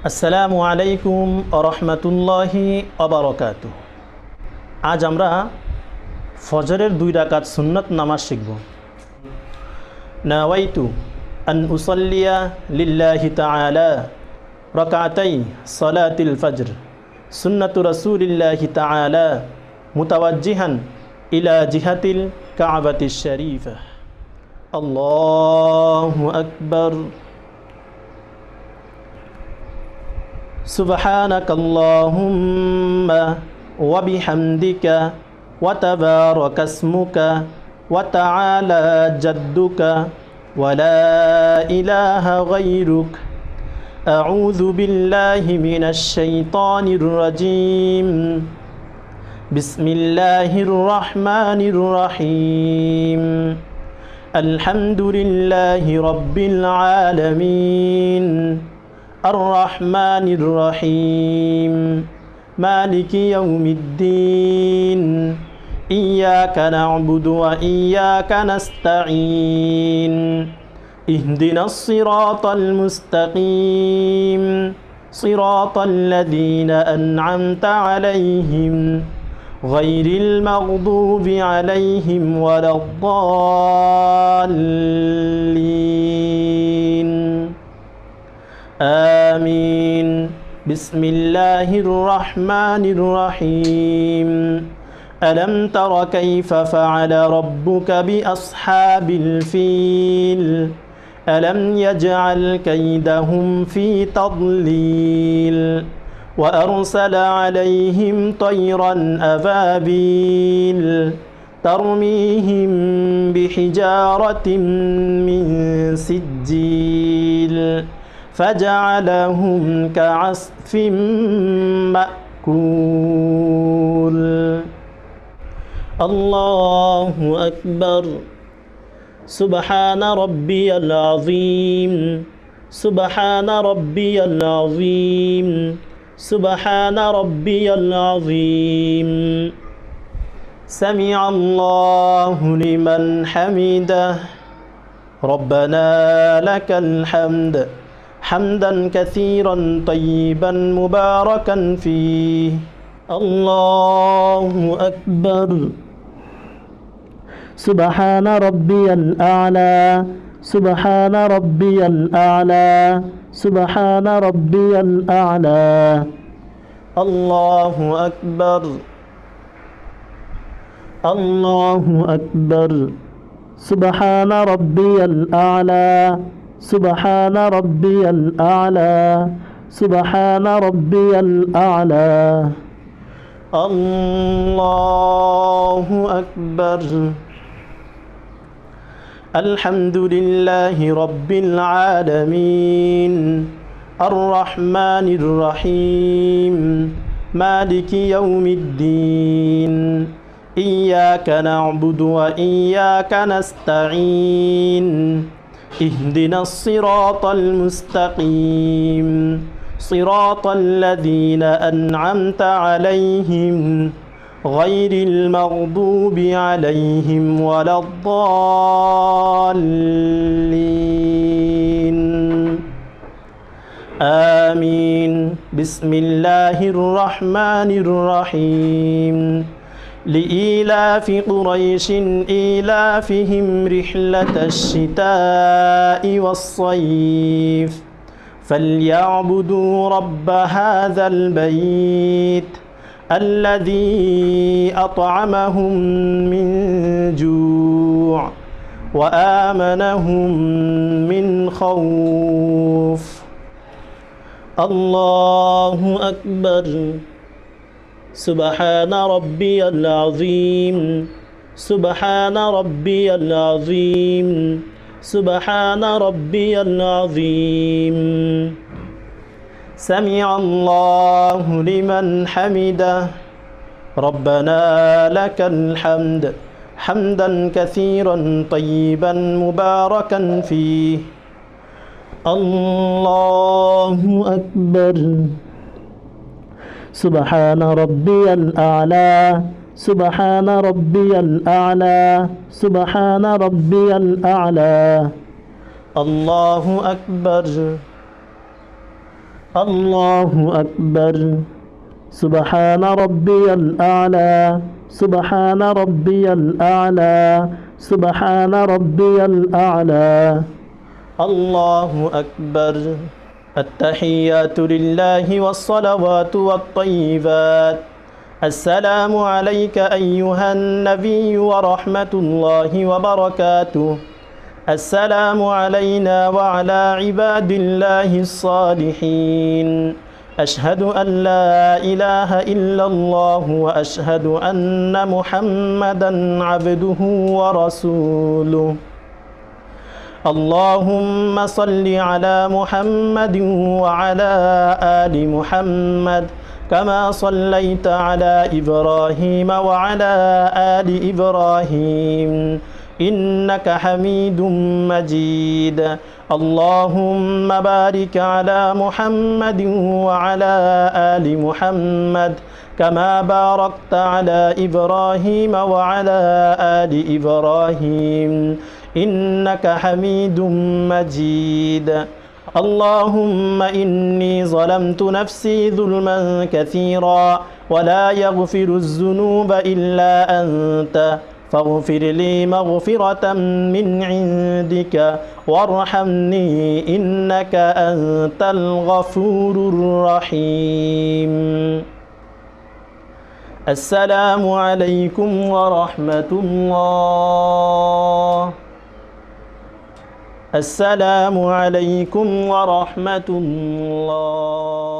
আসসালামু আলাইকুম রহমতুল্লাহি ওয়া আজ আমরা ফজরের 2 রাকাত সুন্নত নামাজ শিখব। নাওয়াইতু আন উসাল্লিয়া লিল্লাহি তাআলা রাকাতাই সালাতিল ফজর সুন্নাতু রাসূলিল্লাহি তাআলা মুতাওয়াজ্জিহান ইলা জিহাতিল কাবাতিশ শরীফা। আল্লাহু আকবার। সুবহানাকাল্লাহুম্মা ওয়া বিহামদিকা ওয়া তাবারাকা ইসমুকা ওয়া তাআলা জাদ্দুকা ওয়া লা ইলাহা গায়রুক। আউযু বিল্লাহি মিনাশ শাইতানির রাজীম। বিসমিল্লাহির রহমানির রহিম। আলহামদুলিল্লাহি রাব্বিল আলামিন। الرحمن الرحيم مالك يوم الدين إياك نعبد وإياك نستعين اهدنا الصراط المستقيم صراط الذين أنعمت عليهم غير المغضوب عليهم ولا الضالين آمين بسم الله الرحمن الرحيم ألم تر كيف فعل ربك بأصحاب الفيل ألم يجعل كيدهم في تضليل وأرسل عليهم طيرا أبابيل ترميهم بحجارة من سجيل فجعلهم كعصف مأكول الله أكبر سبحان ربي العظيم سبحان ربي العظيم سبحان ربي العظيم سمع الله لمن حمده ربنا لك الحمد حمدا كثيرا طيبا مباركا فيه الله أكبر سبحان ربي الأعلى سبحان ربي الأعلى سبحان ربي الأعلى الله أكبر الله أكبر سبحان ربي الأعلى سبحان ربي الأعلى سبحان ربي الأعلى الله أكبر الحمد لله رب العالمين الرحمن الرحيم مالك يوم الدين إياك نعبد وإياك نستعين اهدنا الصراط المستقيم صراط الذين أنعمت عليهم غير المغضوب عليهم ولا الضالين آمين بسم الله الرحمن الرحيم لإيلاف قريش إيلافهم رحلة الشتاء والصيف فليعبدوا رب هذا البيت الذي أطعمهم من جوع وآمنهم من خوف الله أكبر سبحان ربي العظيم سبحان ربي العظيم سبحان ربي العظيم سمع الله لمن حمده ربنا لك الحمد حمدا كثيرا طيبا مباركا فيه الله أكبر سبحان ربي الأعلى سبحان ربي الأعلى سبحان ربي الأعلى الله أكبر الله أكبر سبحان ربي الأعلى سبحان ربي الأعلى سبحان ربي الأعلى الله أكبر التحيات لله والصلوات والطيبات السلام عليك أيها النبي ورحمة الله وبركاته السلام علينا وعلى عباد الله الصالحين أشهد أن لا إله إلا الله وأشهد أن محمدا عبده ورسوله اللهم صل على محمد وعلى آل محمد كما صليت على إبراهيم وعلى آل إبراهيم إنك حميد مجيد اللهم بارك على محمد وعلى آل محمد كما باركت على إبراهيم وعلى آل إبراهيم إنك حميد مجيد اللهم إني ظلمت نفسي ظلما كثيرا ولا يغفر الذنوب إلا أنت فاغفر لي مغفرة من عندك وارحمني إنك أنت الغفور الرحيم السلام عليكم ورحمة الله السلام عليكم ورحمة الله